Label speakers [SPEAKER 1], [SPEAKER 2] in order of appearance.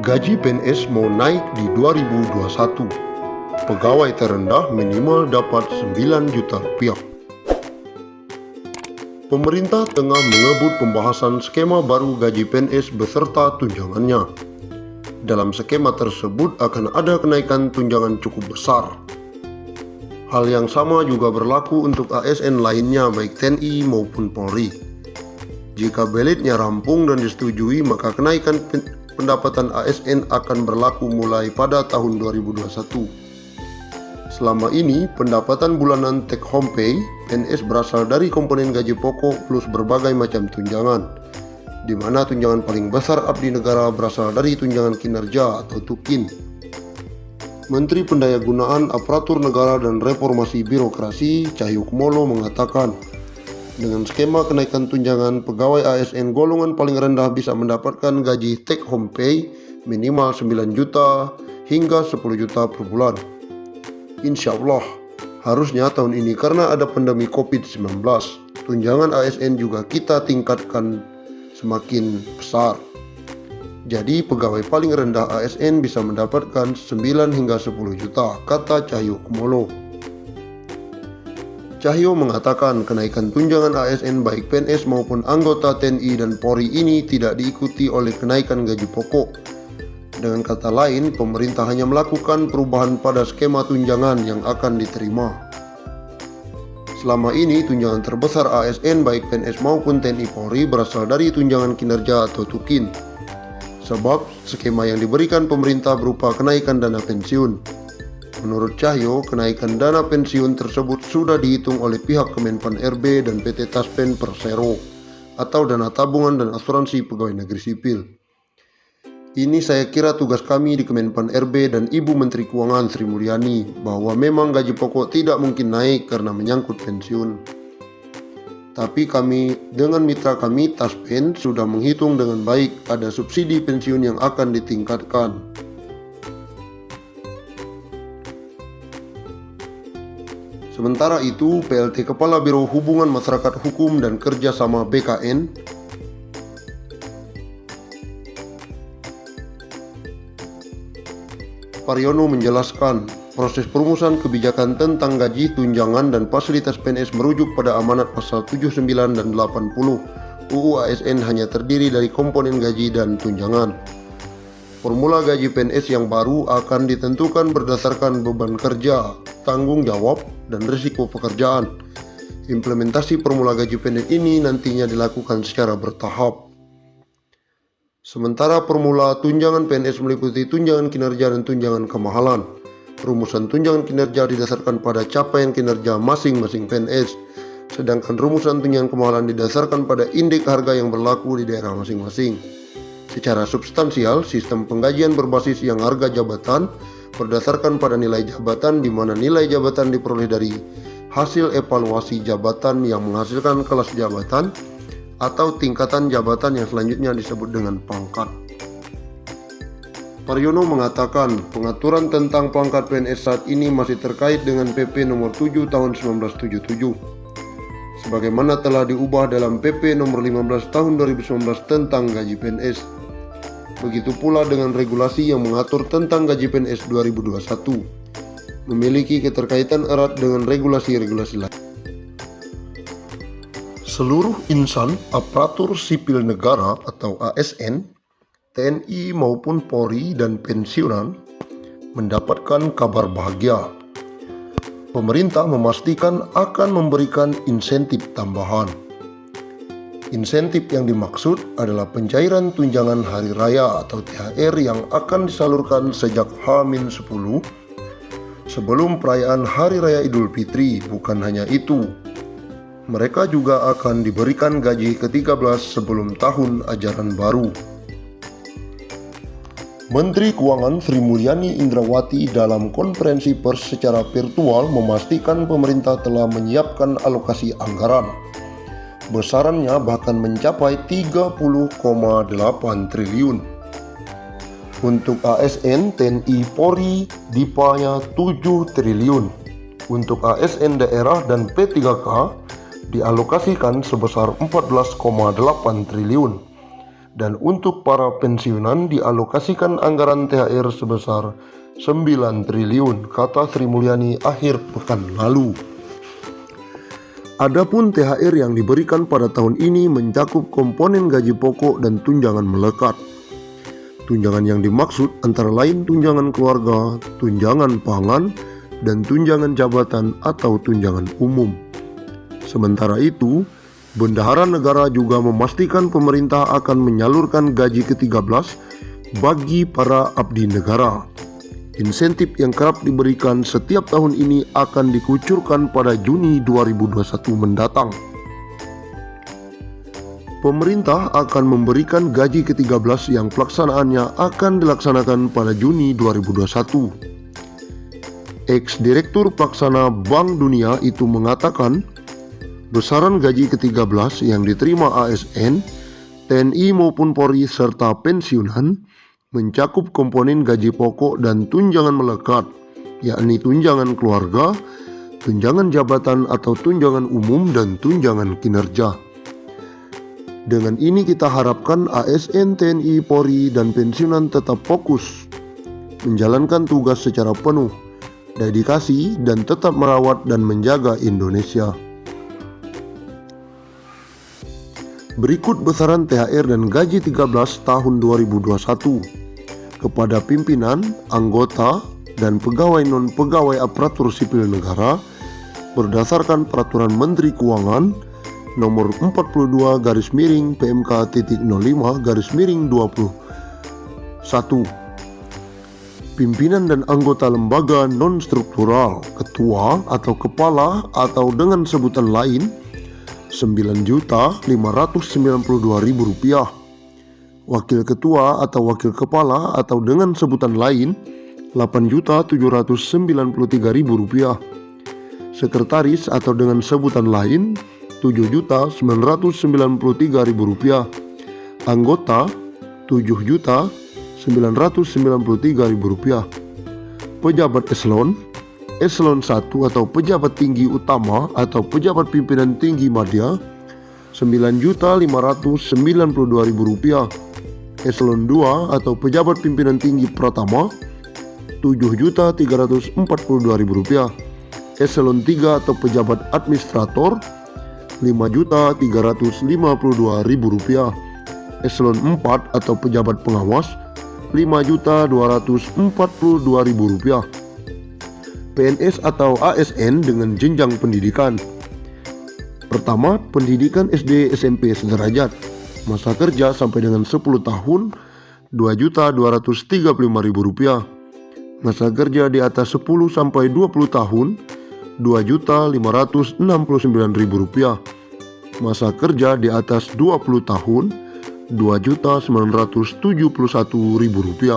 [SPEAKER 1] Gaji PNS mau naik di 2021. Pegawai terendah minimal dapat 9 juta rupiah. Pemerintah tengah mengebut pembahasan skema baru gaji PNS beserta tunjangannya. Dalam skema tersebut akan ada kenaikan tunjangan cukup besar. Hal yang sama juga berlaku untuk ASN lainnya baik TNI maupun Polri. Jika belitnya rampung dan disetujui, maka kenaikan pendapatan ASN akan berlaku mulai pada tahun 2021. Selama ini, pendapatan bulanan take home pay PNS berasal dari komponen gaji pokok plus berbagai macam tunjangan, di mana tunjangan paling besar abdi negara berasal dari tunjangan kinerja atau TUKIN. Menteri Pendayagunaan Aparatur Negara dan Reformasi Birokrasi Cahyokumolo mengatakan, dengan skema kenaikan tunjangan, pegawai ASN golongan paling rendah bisa mendapatkan gaji take home pay minimal 9 juta hingga 10 juta per bulan. Insya Allah, harusnya tahun ini karena ada pandemi COVID-19, tunjangan ASN juga kita tingkatkan semakin besar. Jadi pegawai paling rendah ASN bisa mendapatkan 9 hingga 10 juta, kata Cahyokumolo. Cahyo mengatakan kenaikan tunjangan ASN baik PNS maupun anggota TNI dan Polri ini tidak diikuti oleh kenaikan gaji pokok. Dengan kata lain, pemerintah hanya melakukan perubahan pada skema tunjangan yang akan diterima. Selama ini, tunjangan terbesar ASN baik PNS maupun TNI Polri berasal dari tunjangan kinerja atau TUKIN. Sebab, skema yang diberikan pemerintah berupa kenaikan dana pensiun. Menurut Cahyo, kenaikan dana pensiun tersebut sudah dihitung oleh pihak Kemenpan RB dan PT Taspen Persero atau dana tabungan dan asuransi pegawai negeri sipil. Ini saya kira tugas kami di Kemenpan RB dan Ibu Menteri Keuangan Sri Mulyani bahwa memang gaji pokok tidak mungkin naik karena menyangkut pensiun. Tapi kami dengan mitra kami Taspen sudah menghitung dengan baik ada subsidi pensiun yang akan ditingkatkan. Sementara itu, PLT Kepala Biro Hubungan Masyarakat Hukum dan Kerjasama BKN, Paryono menjelaskan, proses perumusan kebijakan tentang gaji, tunjangan, dan fasilitas PNS merujuk pada amanat pasal 79 dan 80 UU ASN hanya terdiri dari komponen gaji dan tunjangan. Formula gaji PNS yang baru akan ditentukan berdasarkan beban kerja, tanggung jawab, dan risiko pekerjaan. Implementasi formula gaji PNS ini nantinya dilakukan secara bertahap. Sementara formula tunjangan PNS meliputi tunjangan kinerja dan tunjangan kemahalan. Rumusan tunjangan kinerja didasarkan pada capaian kinerja masing-masing PNS, sedangkan rumusan tunjangan kemahalan didasarkan pada indeks harga yang berlaku di daerah masing-masing. Secara substansial, sistem penggajian berbasis yang harga jabatan berdasarkan pada nilai jabatan, di mana nilai jabatan diperoleh dari hasil evaluasi jabatan yang menghasilkan kelas jabatan atau tingkatan jabatan yang selanjutnya disebut dengan pangkat. Paryono mengatakan pengaturan tentang pangkat PNS saat ini masih terkait dengan PP nomor 7 tahun 1977 sebagaimana telah diubah dalam PP nomor 15 tahun 2019 tentang gaji PNS. Begitu pula dengan regulasi yang mengatur tentang gaji PNS 2021, memiliki keterkaitan erat dengan regulasi-regulasi lain. Seluruh insan aparatur sipil negara atau ASN, TNI maupun Polri dan pensiunan mendapatkan kabar bahagia. Pemerintah memastikan akan memberikan insentif tambahan. Insentif yang dimaksud adalah pencairan tunjangan hari raya atau THR yang akan disalurkan sejak H-10 sebelum perayaan Hari Raya Idul Fitri. Bukan hanya itu, mereka juga akan diberikan gaji ke-13 sebelum tahun ajaran baru. Menteri Keuangan Sri Mulyani Indrawati dalam konferensi pers secara virtual memastikan pemerintah telah menyiapkan alokasi anggaran. Besarannya bahkan mencapai 30,8 triliun. Untuk ASN, TNI, Polri, DIPA-nya 7 triliun. Untuk ASN daerah dan P3K dialokasikan sebesar 14,8 triliun. Dan untuk para pensiunan dialokasikan anggaran THR sebesar 9 triliun, kata Sri Mulyani akhir pekan lalu. Adapun THR yang diberikan pada tahun ini mencakup komponen gaji pokok dan tunjangan melekat. Tunjangan yang dimaksud antara lain tunjangan keluarga, tunjangan pangan, dan tunjangan jabatan atau tunjangan umum. Sementara itu, Bendahara Negara juga memastikan pemerintah akan menyalurkan gaji ke-13 bagi para abdi negara. Insentif yang kerap diberikan setiap tahun ini akan dikucurkan pada Juni 2021 mendatang. Pemerintah akan memberikan gaji ke-13 yang pelaksanaannya akan dilaksanakan pada Juni 2021. Ex-Direktur Pelaksana Bank Dunia itu mengatakan, besaran gaji ke-13 yang diterima ASN, TNI maupun Polri serta pensiunan mencakup komponen gaji pokok dan tunjangan melekat, yakni tunjangan keluarga, tunjangan jabatan atau tunjangan umum, dan tunjangan kinerja. Dengan ini kita harapkan ASN, TNI, Polri, dan pensiunan tetap fokus menjalankan tugas secara penuh, dedikasi, dan tetap merawat dan menjaga Indonesia. Berikut besaran THR dan gaji 13 tahun 2021 kepada pimpinan, anggota, dan pegawai non-pegawai aparatur sipil negara berdasarkan Peraturan Menteri Keuangan Nomor 42/05-05-21. Pimpinan dan anggota lembaga non-struktural, ketua atau kepala atau dengan sebutan lain Rp9.592.000, wakil ketua atau wakil kepala atau dengan sebutan lain Rp8.793.000, sekretaris atau dengan sebutan lain Rp7.993.000, anggota Rp7.993.000, pejabat Eselon 1 atau pejabat tinggi utama atau pejabat pimpinan tinggi madya Rp9.592.000, Eselon 2 atau pejabat pimpinan tinggi pratama Rp7.342.000, Eselon 3 atau pejabat administrator Rp5.352.000, Eselon 4 atau pejabat pengawas Rp5.242.000. PNS atau ASN dengan jenjang pendidikan. Pertama, pendidikan SD SMP sederajat, masa kerja sampai dengan 10 tahun Rp2.235.000, masa kerja di atas 10 sampai 20 tahun Rp2.569.000, masa kerja di atas 20 tahun Rp2.971.000.